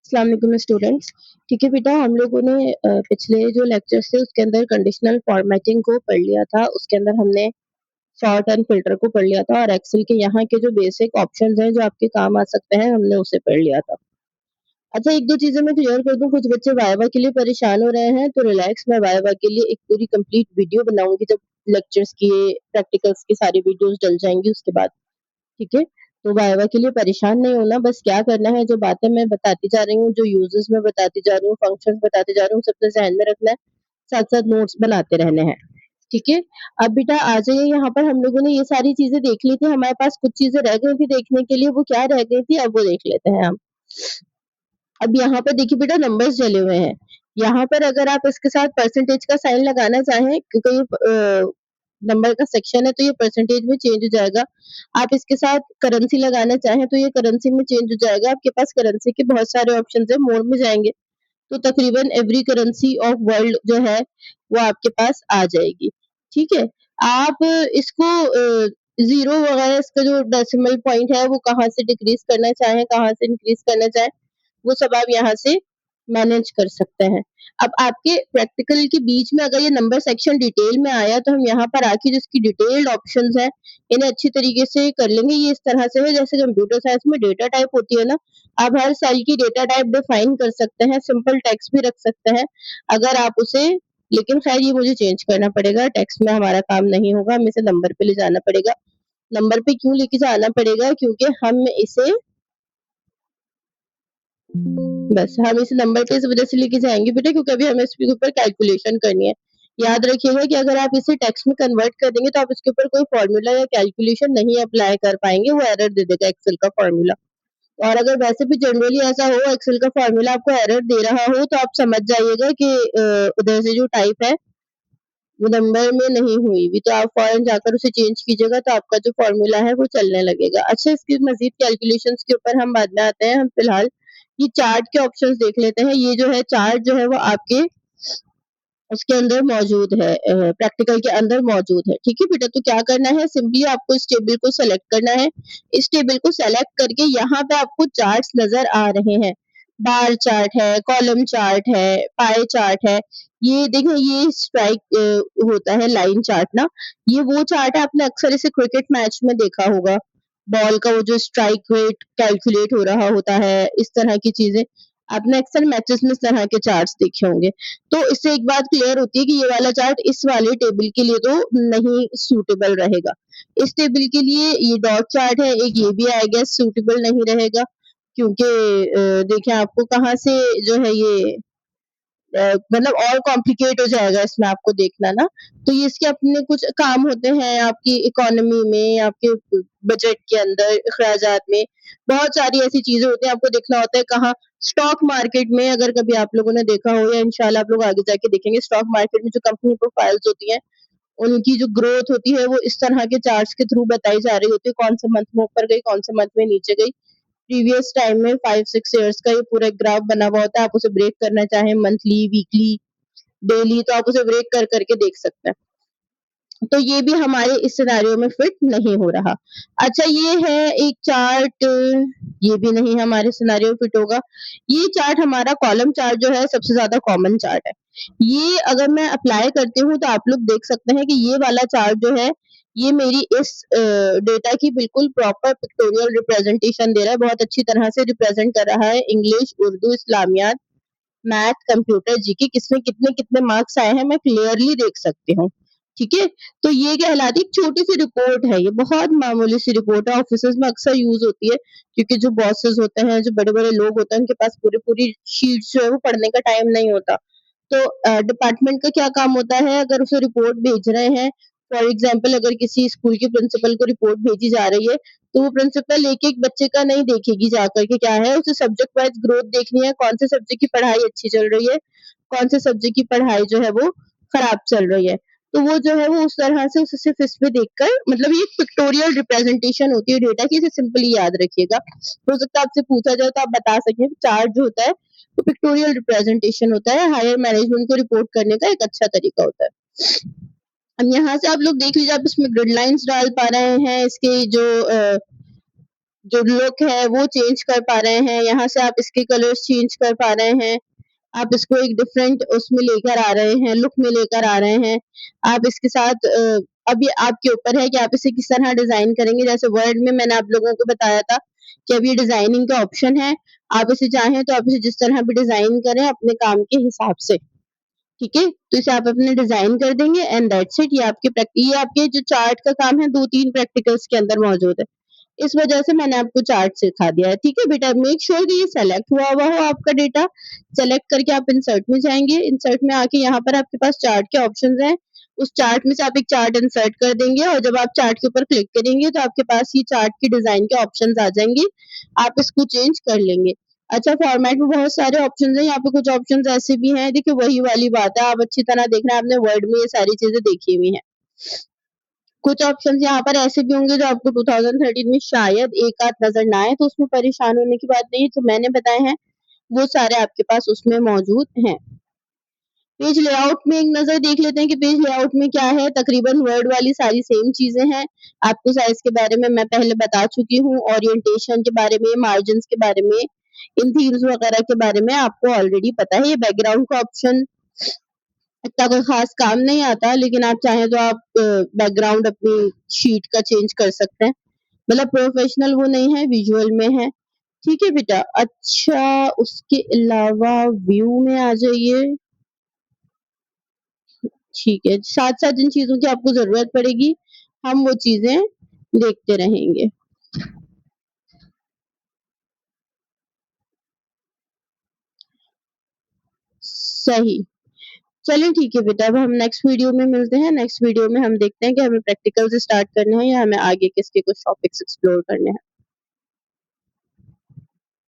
अस्सलाम वालेकुम स्टूडेंट्स। ठीक है बेटा, हम लोगों ने पिछले जो लेक्चर्स थे उसके अंदर कंडीशनल फॉर्मेटिंग को पढ़ लिया था। उसके अंदर हमने सॉर्ट एंड फिल्टर को पढ़ लिया था और एक्सेल के यहाँ के जो बेसिक ऑप्शंस हैं जो आपके काम आ सकते हैं, हमने उसे पढ़ लिया था। अच्छा, एक दो चीजें मैं क्लियर कर दूं। कुछ बच्चे वाइवा के लिए परेशान हो रहे हैं, तो रिलैक्स, मैं वाइवा के लिए एक पूरी कंप्लीट वीडियो बनाऊंगी जब लेक्चर्स की, प्रैक्टिकल्स की सारी वीडियोस डल जाएंगी उसके बाद। ठीक है, तो वाइवा के लिए परेशान नहीं होना। बस क्या करना है, जो बातें मैं बताती जा रही हूँ, जो यूजेस मैं बताती जा रही हूँ, फंक्शंस बताती जा रही हूँ, सबसे ध्यान में रखना है। साथ साथ नोट्स बनाते रहने हैं। ठीक है, अब बेटा आ जाइए। यहाँ पर हम लोगों ने ये सारी चीजें देख ली थी, हमारे पास कुछ चीजें रह गई थी देखने के लिए। वो क्या रह गई थी, अब वो देख लेते हैं हम। अब यहाँ पर देखिए बेटा, नंबर्स डले हुए हैं। यहाँ पर अगर आप इसके साथ परसेंटेज का साइन लगाना चाहें, क्योंकि ये नंबर का सेक्शन है, तो ये परसेंटेज में चेंज हो जाएगा। आप इसके साथ करेंसी लगाना चाहें तो ये करेंसी में चेंज हो जाएगा। आपके पास करेंसी के बहुत सारे ऑप्शन है। मोर में जाएंगे तो तकरीबन एवरी करेंसी ऑफ वर्ल्ड जो है वो आपके पास आ जाएगी। ठीक है, आप इसको जीरो वगैरह, इसका जो डेसिमल पॉइंट है वो कहाँ से डिक्रीज करना चाहें, कहाँ से इंक्रीज करना चाहें, वो सब आप यहाँ से मैनेज कर सकते हैं। अब आपके प्रैक्टिकल के बीच में अगर ये नंबर सेक्शन डिटेल में आया, तो हम यहाँ पर आके जिसकी डिटेल्ड ऑप्शंस हैं, इन्हें अच्छी तरीके से कर लेंगे। ये इस तरह से है जैसे कंप्यूटर साइंस में डेटा टाइप होती है ना, आप हर सेल की डेटा टाइप डिफाइन कर सकते हैं, सिंपल टेक्स्ट भी रख सकते हैं अगर आप उसे। लेकिन खैर ये मुझे चेंज करना पड़ेगा, टेक्स्ट में हमारा काम नहीं होगा, हमें इसे नंबर पे ले जाना पड़ेगा। नंबर पे क्यों लेके जाना पड़ेगा, क्योंकि हम इसे बस हम इस नंबर पे इस वजह से लेके जाएंगे बेटा, क्योंकि अभी हमें इसके ऊपर कैलकुलेशन करनी है। याद रखिएगा कि अगर आप इसे टेक्स्ट में कन्वर्ट कर देंगे तो आप इसके ऊपर कोई फॉर्मूला या कैलकुलेशन नहीं अप्लाई कर पाएंगे, वो एरर दे देगा एक्सेल का फॉर्मूला। और अगर वैसे भी जनरली ऐसा हो, एक्सेल का फॉर्मूला आपको एरर दे रहा हो, तो आप समझ जाइएगा कि उधर से जो टाइप है वो नंबर में नहीं हुई भी, तो आप फौरन जाकर उसे चेंज कीजिएगा, तो आपका जो फॉर्मूला है वो चलने लगेगा। अच्छा, इसकी मजीद कैलकुलेशंस के ऊपर हम बाद में आते हैं। हम फिलहाल ये चार्ट के ऑप्शंस देख लेते हैं। ये जो है चार्ट जो है वो आपके उसके अंदर मौजूद है, प्रैक्टिकल के अंदर मौजूद है। ठीक है बेटा, तो क्या करना है, सिंपली आपको इस टेबल को सेलेक्ट करना है। इस टेबल को सेलेक्ट करके यहाँ पे आपको चार्ट्स नजर आ रहे हैं। बार चार्ट है, कॉलम चार्ट है, पाई चार्ट है। ये देखें, ये स्ट्राइक होता है, लाइन चार्ट ना। ये वो चार्ट है, आपने अक्सर इसे क्रिकेट मैच में देखा होगा। बॉल का वो जो स्ट्राइक रेट कैलकुलेट हो रहा होता है, इस तरह की चीजें आपने अक्सर मैचेस में इस तरह के चार्ट्स देखे होंगे। तो इससे एक बात क्लियर होती है कि ये वाला चार्ट इस वाले टेबल के लिए तो नहीं सूटेबल रहेगा। इस टेबल के लिए ये डॉट चार्ट है, एक ये भी आई गेस सूटेबल नहीं रहेगा, क्योंकि देखें आपको कहाँ से जो है ये मतलब और कॉम्प्लिकेट हो जाएगा इसमें आपको देखना ना। तो ये इसके अपने कुछ काम होते हैं आपकी इकोनॉमी में, आपके बजट के अंदर, अखराजात में, बहुत सारी ऐसी चीजें होती हैं आपको देखना होता है। कहाँ स्टॉक मार्केट में, अगर कभी आप लोगों ने देखा हो या इंशाल्लाह आप लोग आगे जाके देखेंगे, स्टॉक मार्केट में जो कंपनी प्रोफाइल्स होती हैं, उनकी जो ग्रोथ होती है वो इस तरह के चार्ट्स के थ्रू बताई जा रही होती है। कौन से मंथ में ऊपर गई, कौन से मंथ में नीचे गई। प्रीवियस टाइम में 5-6 इयर्स का ये पूरा ग्राफ बना हुआ होता है। आप उसे ब्रेक करना चाहें मंथली, वीकली, डेली, तो आप उसे ब्रेक कर करके देख सकते हैं। तो ये भी हमारे इस सिनेरियो में फिट नहीं हो रहा। अच्छा, ये है एक चार्ट, ये भी नहीं हमारे सिनेरियो फिट होगा। ये चार्ट हमारा कॉलम चार्ट जो है सबसे ज्यादा कॉमन चार्ट है। ये अगर मैं अप्लाई करती हूँ तो आप लोग देख सकते हैं कि ये वाला चार्ट जो है ये मेरी इस डेटा की बिल्कुल प्रॉपर पिक्टोरियल रिप्रेजेंटेशन दे रहा है, बहुत अच्छी तरह से रिप्रेजेंट कर रहा है। इंग्लिश, उर्दू, इस्लामियात, मैथ, कंप्यूटर, जीके, किसमें कितने कितने मार्क्स आए हैं मैं क्लियरली देख सकती हूँ। ठीक है, तो ये कहलाती है एक छोटी सी रिपोर्ट है, ये बहुत मामूली सी रिपोर्ट है, ऑफिस में अक्सर यूज होती है, क्योंकि जो बॉसेस होते हैं, जो बड़े बड़े लोग होते हैं, उनके पास पूरी पूरी शीट्स जो है वो पढ़ने का टाइम नहीं होता। तो डिपार्टमेंट का क्या काम होता है, अगर उसे रिपोर्ट भेज रहे हैं, फॉर एग्जाम्पल अगर किसी स्कूल के प्रिंसिपल को रिपोर्ट भेजी जा रही है, तो वो प्रिंसिपल एक एक बच्चे का नहीं देखेगी जाकर के, क्या है उसे सब्जेक्ट वाइज ग्रोथ देखनी है, कौन से सब्जेक्ट की पढ़ाई अच्छी चल रही है, कौन से सब्जेक्ट की पढ़ाई जो है वो खराब चल रही है। तो वो जो है वो उस तरह से उसे सिर्फ इस पे देखकर, मतलब ये पिक्टोरियल रिप्रेजेंटेशन होती है डेटा की, इसे सिंपली याद रखिएगा। हो सकता है आपसे पूछा जाए तो आप बता सकें। चार्ट जो होता है वो पिक्टोरियल रिप्रेजेंटेशन होता है, हायर मैनेजमेंट को रिपोर्ट करने का एक अच्छा तरीका होता है। अब यहाँ से आप लोग देख लीजिए, आप इसमें ग्रिड लाइंस डाल पा रहे हैं, इसके जो जो लुक है वो चेंज कर पा रहे हैं, यहाँ से आप इसके कलर्स चेंज कर पा रहे हैं, आप इसको एक डिफरेंट उसमें लेकर आ रहे हैं, लुक में लेकर आ रहे हैं। आप इसके साथ अब ये आपके ऊपर है कि आप इसे किस तरह डिज़ाइन करेंगे। जैसे वर्ड में मैंने आप लोगों को बताया था कि अब ये डिज़ाइनिंग का ऑप्शन है, आप इसे चाहें तो आप इसे जिस तरह भी डिज़ाइन करें अपने काम के हिसाब से, ठीक है? तो इसे आप अपने डिज़ाइन कर देंगे एंड दैट्स इट। ये आपके जो चार्ट का काम है 2-3 प्रैक्टिकल्स के अंदर मौजूद है। इस वजह से मैंने आपको चार्ट सिखा दिया है, ठीक है बेटा? मेक श्योर कि ये सेलेक्ट हुआ हुआ हो आपका डेटा। सेलेक्ट करके आप इंसर्ट में जाएँगे, इंसर्ट में आके यहाँ पर आपके पास चार्ट के ऑप्शंस हैं, उस चार्ट में से आप एक चार्ट इंसर्ट कर देंगे और जब आप चार्ट के ऊपर क्लिक करेंगे तो आपके पास ये चार्ट के डिज़ाइन के ऑप्शंस आ जाएँगे, आप इसको चेंज कर लेंगे। अच्छा फॉर्मेट में बहुत सारे ऑप्शंस हैं, यहाँ पे कुछ ऑप्शंस ऐसे भी हैं, देखिए वही वाली बात है, आप अच्छी तरह देख रहे हैं, आपने वर्ड में ये सारी चीज़ें देखी हुई हैं। कुछ ऑप्शंस यहाँ पर ऐसे भी होंगे जो आपको 2013 में शायद एक आध नज़र ना आए, तो उसमें परेशान होने की बात नहीं है, जो मैंने बताए हैं, वो सारे आपके पास उसमें मौजूद हैं। पेज लेआउट में एक नज़र देख लेते हैं कि पेज लेआउट में क्या है, तकरीबन वर्ड वाली सारी सेम चीज़ें हैं। आपको साइज़ के बारे में मैं पहले बता चुकी हूँ, ओरिएंटेशन के बारे में, मार्जिन्स के बारे में, इन थीम्स वगैरह के बारे में आपको ऑलरेडी पता है। ये बैकग्राउंड का ऑप्शन इतना कोई ख़ास काम नहीं आता, लेकिन आप चाहें तो आप बैकग्राउंड अपनी शीट का चेंज कर सकते हैं। मतलब प्रोफ़ेशनल वो नहीं है, विज़ुअल में है। ठीक है बेटा? अच्छा, उसके अलावा व्यू में आ जाइए। ठीक है, साथ-साथ जिन चीज़ों की आपको ज़रूरत पड़ेगी, हम वो चीज़ें देखते रहेंगे। सही। चलिए ठीक है बेटा, अब हम नेक्स्ट वीडियो में मिलते हैं। नेक्स्ट वीडियो में हम देखते हैं कि हमें प्रैक्टिकल्स स्टार्ट करने हैं या हमें आगे किसके कुछ टॉपिक्स एक्सप्लोर करने हैं।